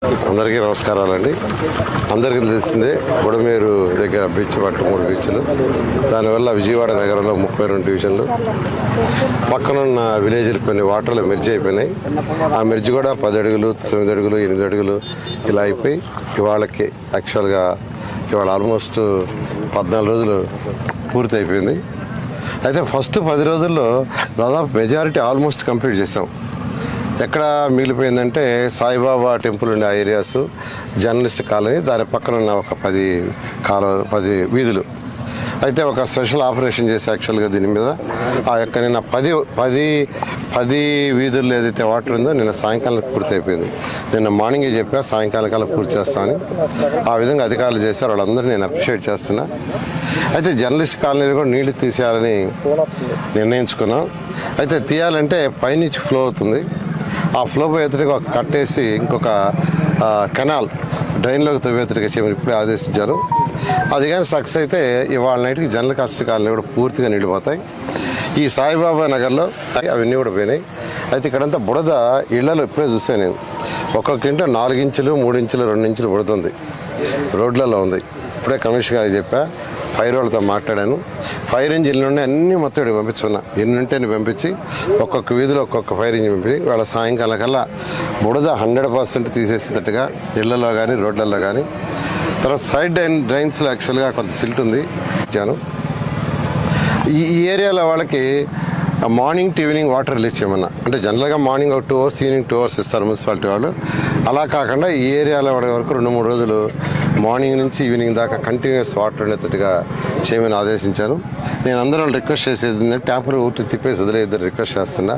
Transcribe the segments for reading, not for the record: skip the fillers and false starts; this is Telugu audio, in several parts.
అందరికీ నమస్కారాలండి. అందరికీ తెలిసిందే బుడమేరు దగ్గర బీచ్ పట్టు 3 బీచ్లు. దానివల్ల విజయవాడ నగరంలో 32 డివిజన్లు, పక్కనున్న విలేజ్లు కొన్ని వాటర్లు మెర్జ్ అయిపోయినాయి. ఆ మెర్జ్ కూడా 10 అడుగులు, 9 అడుగులు, 8 అడుగులు ఇలా అయిపోయి ఇవాళకి యాక్చువల్గా ఇవాళ ఆల్మోస్ట్ 14 రోజులు పూర్తి అయిపోయింది. అయితే ఫస్ట్ 10 రోజుల్లో దాదాపు మెజారిటీ ఆల్మోస్ట్ కంప్లీట్ చేసాం. ఎక్కడ మిగిలిపోయిందంటే సాయిబాబా టెంపుల్ ఉండే ఆ ఏరియాస్, జర్నలిస్ట్ కాలనీ, దాని పక్కన ఉన్న ఒక 10 వీధులు. అయితే ఒక స్పెషల్ ఆపరేషన్ చేసి యాక్చువల్గా దీని మీద ఆ యొక్క నిన్న 10 వీధుల్లో ఏదైతే వాటర్ ఉందో నిన్న సాయంకాలం పూర్తి అయిపోయింది. నిన్న మార్నింగే చెప్పా సాయంకాలం కల్లా పూర్తి చేస్తామని. ఆ విధంగా అధికారులు చేశారు. వాళ్ళందరూ నేను అప్రిషియేట్ చేస్తున్నా. అయితే జర్నలిస్ట్ కాలనీలో కూడా నీళ్లు తీసేయాలని నిర్ణయించుకున్నాం. అయితే తీయాలంటే పైనుంచి ఫ్లో అవుతుంది. ఆ ఫ్లో పోయేతడికి ఒక కట్టేసి ఇంకొక కెనాల్ డ్రైన్లోకి తవ్వేతడికి చేయమని ఇప్పుడే ఆదేశించారు. అది కానీ సక్సెస్ అయితే ఇవాళ నైట్కి జర్నలిస్ట్ కాలనీ కూడా పూర్తిగా నిండిపోతాయి. ఈ సాయిబాబా నగర్లో అవన్నీ కూడా పోయినాయి. అయితే ఇక్కడంతా బుడద ఇళ్లలో ఇప్పుడే చూసాను నేను. ఒక్కొక్క ఇంట్లో 4 ఇంచులు, 3 ఇంచులు, 2 ఇంచులు బుడుతుంది, రోడ్లలో ఉంది. ఇప్పుడే కమిషనర్ గారికి చెప్పా, ఫైర్ వాళ్ళతో మాట్లాడాను. ఫైర్ ఇంజిన్లు నుండి అన్నీ మొత్తం ఇక్కడికి పంపించుకున్నా. ఎన్ని ఉంటేనే పంపించి ఒక్కొక్క వీధిలో ఒక్కొక్క ఫైర్ ఇంజిన్ పంపించి వాళ్ళ సాయంకాలం కల్లా బుడద 100% తీసేసేటట్టుగా ఇళ్లలో కానీ రోడ్లలో కానీ. తర్వాత సైడ్ డ్రైన్స్లో యాక్చువల్గా కొంత సిల్ట్ ఉంది ఇచ్చాను. ఈ ఏరియాలో వాళ్ళకి morning to evening water release చేయమన్నా. అంటే జనరల్గా మార్నింగ్ ఒక 2 అవర్స్, ఈవినింగ్ 2 అవర్స్ ఇస్తారు మున్సిపాలిటీ వాళ్ళు. అలా కాకుండా ఈ ఏరియాలో వాడే వరకు 2-3 రోజులు మార్నింగ్ నుంచి ఈవినింగ్ దాకా కంటిన్యూస్ వాటర్ ఉండేటట్టుగా చేయమని ఆదేశించాను. నేను అందరూ రిక్వెస్ట్ చేసేది ఏంటంటే ట్యాప్లు ఊటి తిప్పేసి వదిలేద్దరు రిక్వెస్ట్ చేస్తున్నా.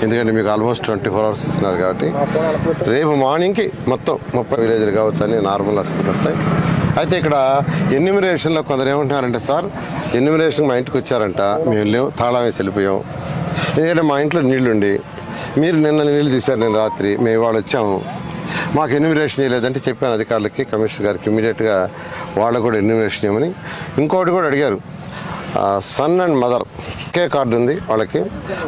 ఎందుకంటే మీకు ఆల్మోస్ట్ 24 అవర్స్ ఇస్తున్నారు కాబట్టి రేపు మార్నింగ్కి మొత్తం 30 విలేజ్లు కావచ్చు అని నార్మల్ స్థితికి వస్తాయి. అయితే ఇక్కడ ఎన్యూమరేషన్లో కొందరు ఏమంటున్నారంటే, సార్ ఎన్యూమరేషన్ మా ఇంటికి వచ్చారంట, మేము లేవు, తాళం వేసి వెళ్ళిపోయాం. ఎందుకంటే మా ఇంట్లో నీళ్లుండి మీరు నిన్న నీళ్ళు తీశారు, నేను రాత్రి మేము ఇవాళ వచ్చాము, మాకు ఎన్యూమరేషన్ చేయలేదంటే చెప్పాను అధికారులకి, కమిషనర్ గారికి. ఇమీడియట్గా వాళ్ళకు కూడా ఎన్యూమరేషన్ చేయమని. ఇంకోటి కూడా అడిగారు, సన్ అండ్ మదర్ ఒకే కార్డు ఉంది వాళ్ళకి.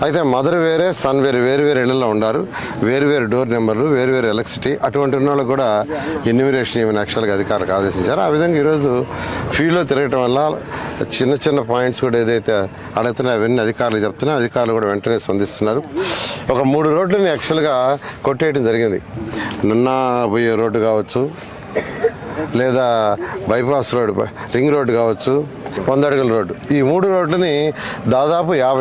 అయితే మదర్ వేరే, సన్ వేరే, వేరు ఇళ్లలో ఉన్నారు, వేరు డోర్ నెంబర్లు, వేరు ఎలక్ట్రిసిటీ. అటువంటి ఉన్న వాళ్ళకి కూడా ఎన్యూమరేషన్ చేయమని యాక్చువల్గా అధికారులకు ఆదేశించారు. ఆ విధంగా ఈరోజు ఫీల్డ్లో తిరగటం వల్ల చిన్న పాయింట్స్ కూడా ఏదైతే అడుగుతున్నాయో అవన్నీ అధికారులు చెప్తున్నా, అధికారులు కూడా వెంటనే స్పందిస్తున్నారు. ఒక 3 రోడ్లని యాక్చువల్గా కొట్టేయడం జరిగింది. నిన్న పోయే రోడ్డు కావచ్చు, లేదా బైపాస్ రోడ్డు, రింగ్ రోడ్డు కావచ్చు, 100 అడుగుల రోడ్డు. ఈ 3 రోడ్లని దాదాపు 50